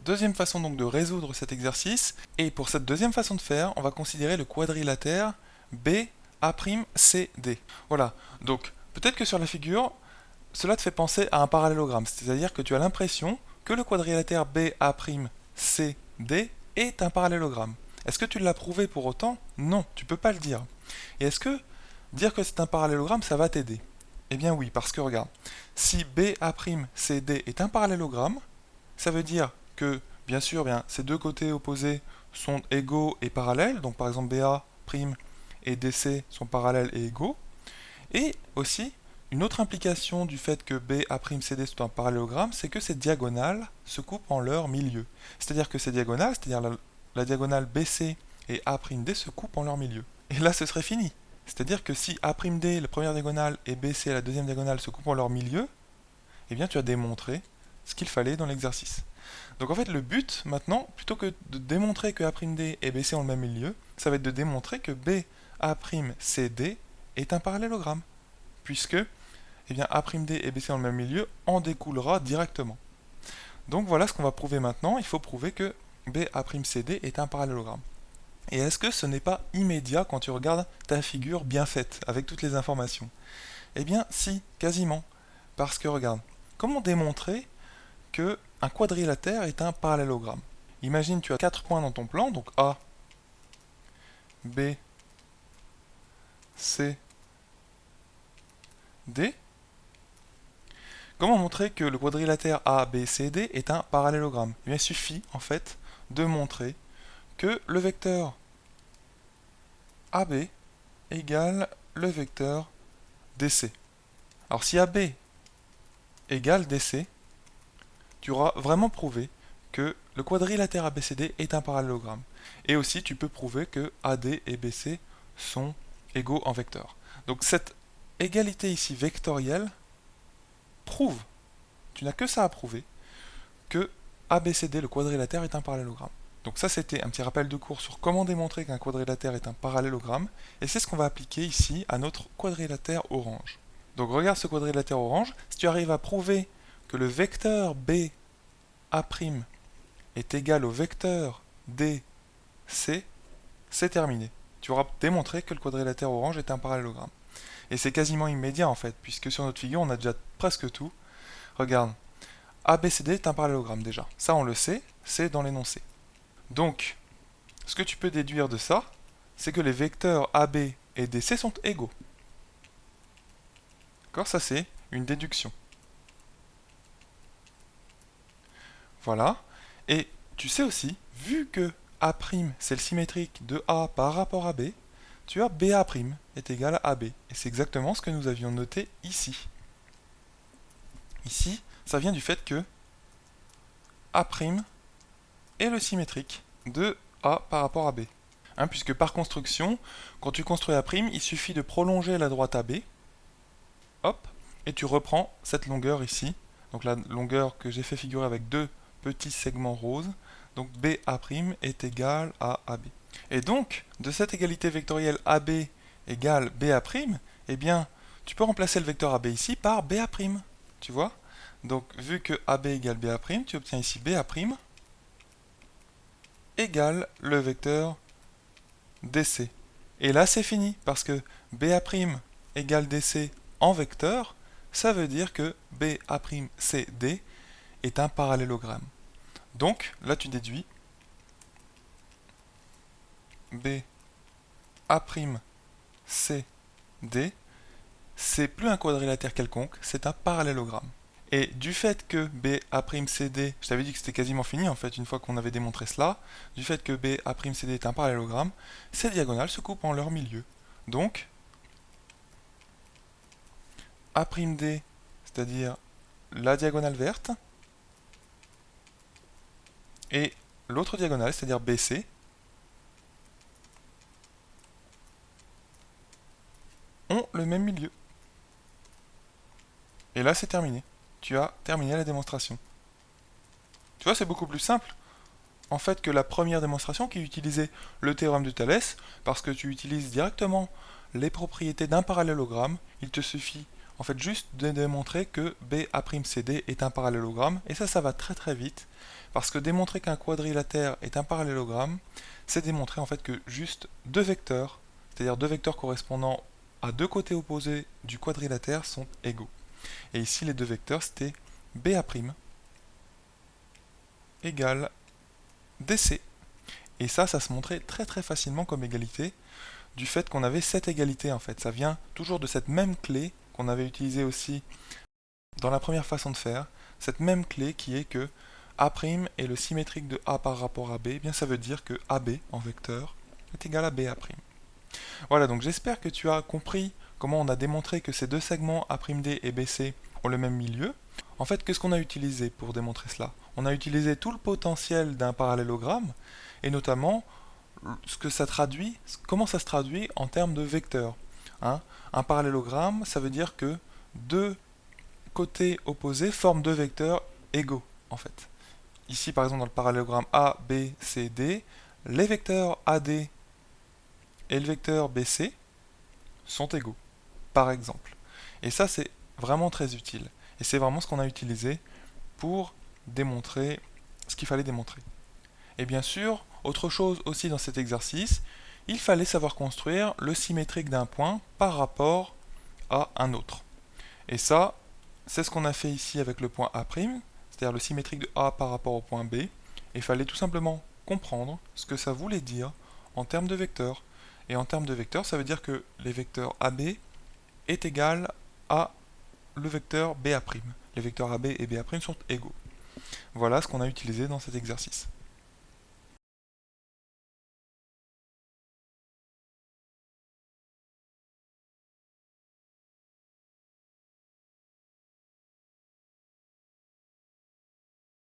deuxième façon donc de résoudre cet exercice, et pour cette deuxième façon de faire, on va considérer le quadrilatère BA'CD. Voilà, donc peut-être que sur la figure, cela te fait penser à un parallélogramme, c'est-à-dire que tu as l'impression que le quadrilatère BA'CD est un parallélogramme. Est-ce que tu l'as prouvé pour autant? Non, tu peux pas le dire. Et est-ce que dire que c'est un parallélogramme, ça va t'aider? Eh bien oui, parce que regarde, si BA'CD est un parallélogramme, ça veut dire que, bien sûr, ces deux côtés opposés sont égaux et parallèles, donc par exemple BA' et DC sont parallèles et égaux, et aussi, une autre implication du fait que BA'CD soit un parallélogramme, c'est que ces diagonales se coupent en leur milieu. C'est-à-dire que ces diagonales, c'est-à-dire la diagonale BC et A'D se coupent en leur milieu. Et là, ce serait fini. C'est-à-dire que si A'D, la première diagonale, et BC, la deuxième diagonale, se coupent en leur milieu, eh bien tu as démontré ce qu'il fallait dans l'exercice. Donc en fait, le but, maintenant, plutôt que de démontrer que A'D et BC ont le même milieu, ça va être de démontrer que BA'CD est un parallélogramme, puisque eh bien, A'D et BC ont le même milieu en découlera directement. Donc voilà ce qu'on va prouver maintenant. Il faut prouver que BA'CD est un parallélogramme. Et est-ce que ce n'est pas immédiat quand tu regardes ta figure bien faite, avec toutes les informations? Eh bien si, quasiment. Parce que regarde, comment démontrer que un quadrilatère est un parallélogramme? Imagine tu as 4 points dans ton plan, donc A, B, C, D. Comment montrer que le quadrilatère ABCD est un parallélogramme? Eh bien, il suffit, en fait, de montrer que le vecteur AB égale le vecteur DC. Alors, si AB égale DC, tu auras vraiment prouvé que le quadrilatère ABCD est un parallélogramme. Et aussi, tu peux prouver que AD et BC sont égaux en vecteur. Donc, cette égalité ici vectorielle prouve, tu n'as que ça à prouver, que ABCD, le quadrilatère, est un parallélogramme. Donc ça, c'était un petit rappel de cours sur comment démontrer qu'un quadrilatère est un parallélogramme, et c'est ce qu'on va appliquer ici à notre quadrilatère orange. Donc regarde ce quadrilatère orange, si tu arrives à prouver que le vecteur BA' est égal au vecteur DC, c'est terminé. Tu auras démontré que le quadrilatère orange est un parallélogramme. Et c'est quasiment immédiat en fait, puisque sur notre figure on a déjà presque tout. Regarde, ABCD est un parallélogramme déjà. Ça on le sait, c'est dans l'énoncé. Donc, ce que tu peux déduire de ça, c'est que les vecteurs AB et DC sont égaux. D'accord? Ça c'est une déduction. Voilà. Et tu sais aussi, vu que A' c'est le symétrique de A par rapport à B, tu as BA' est égal à AB. Et c'est exactement ce que nous avions noté ici. Ici, ça vient du fait que A' est le symétrique de A par rapport à B. Puisque par construction, quand tu construis A', il suffit de prolonger la droite AB, hop, et tu reprends cette longueur ici, donc la longueur que j'ai fait figurer avec deux petits segments roses, donc BA' est égal à AB. Et donc, de cette égalité vectorielle AB égale BA', eh bien, tu peux remplacer le vecteur AB ici par BA', tu vois? Donc, vu que AB égale BA', tu obtiens ici BA' égale le vecteur DC. Et là, c'est fini, parce que BA' égale DC en vecteur, ça veut dire que BA'CD est un parallélogramme. Donc, là, tu déduis BA'CD, c'est plus un quadrilatère quelconque, c'est un parallélogramme. Et du fait que BA'CD, je t'avais dit que c'était quasiment fini en fait, une fois qu'on avait démontré cela, du fait que BA'CD est un parallélogramme, ces diagonales se coupent en leur milieu. Donc, A'D, c'est-à-dire la diagonale verte, et l'autre diagonale, c'est-à-dire BC, ont le même milieu. Et là, c'est terminé. Tu as terminé la démonstration. Tu vois, c'est beaucoup plus simple, en fait, que la première démonstration qui utilisait le théorème de Thalès, parce que tu utilises directement les propriétés d'un parallélogramme. Il te suffit, en fait juste de démontrer que BA'CD est un parallélogramme, et ça va très très vite, parce que démontrer qu'un quadrilatère est un parallélogramme, c'est démontrer en fait que juste deux vecteurs, c'est-à-dire deux vecteurs correspondant à deux côtés opposés du quadrilatère sont égaux. Et ici les deux vecteurs c'était BA' égale DC. Et ça se montrait très très facilement comme égalité, du fait qu'on avait cette égalité en fait. Ça vient toujours de cette même clé qu'on avait utilisée aussi dans la première façon de faire, cette même clé qui est que A' est le symétrique de A par rapport à B, eh bien ça veut dire que AB en vecteur est égal à BA'. Voilà, donc j'espère que tu as compris comment on a démontré que ces deux segments A'D et BC ont le même milieu. En fait, qu'est-ce qu'on a utilisé pour démontrer cela? On a utilisé tout le potentiel d'un parallélogramme, et notamment ce que ça traduit, comment ça se traduit en termes de vecteurs. Hein? Un parallélogramme, ça veut dire que deux côtés opposés forment deux vecteurs égaux, en fait. Ici, par exemple, dans le parallélogramme A, B, C, D, les vecteurs AD et le vecteur BC sont égaux, par exemple. Et ça, c'est vraiment très utile. Et c'est vraiment ce qu'on a utilisé pour démontrer ce qu'il fallait démontrer. Et bien sûr, autre chose aussi dans cet exercice, il fallait savoir construire le symétrique d'un point par rapport à un autre. Et ça, c'est ce qu'on a fait ici avec le point A', c'est-à-dire le symétrique de A par rapport au point B. Et il fallait tout simplement comprendre ce que ça voulait dire en termes de vecteurs. Et en termes de vecteurs, ça veut dire que les vecteurs AB est égal à le vecteur BA'. Les vecteurs AB et BA' sont égaux. Voilà ce qu'on a utilisé dans cet exercice.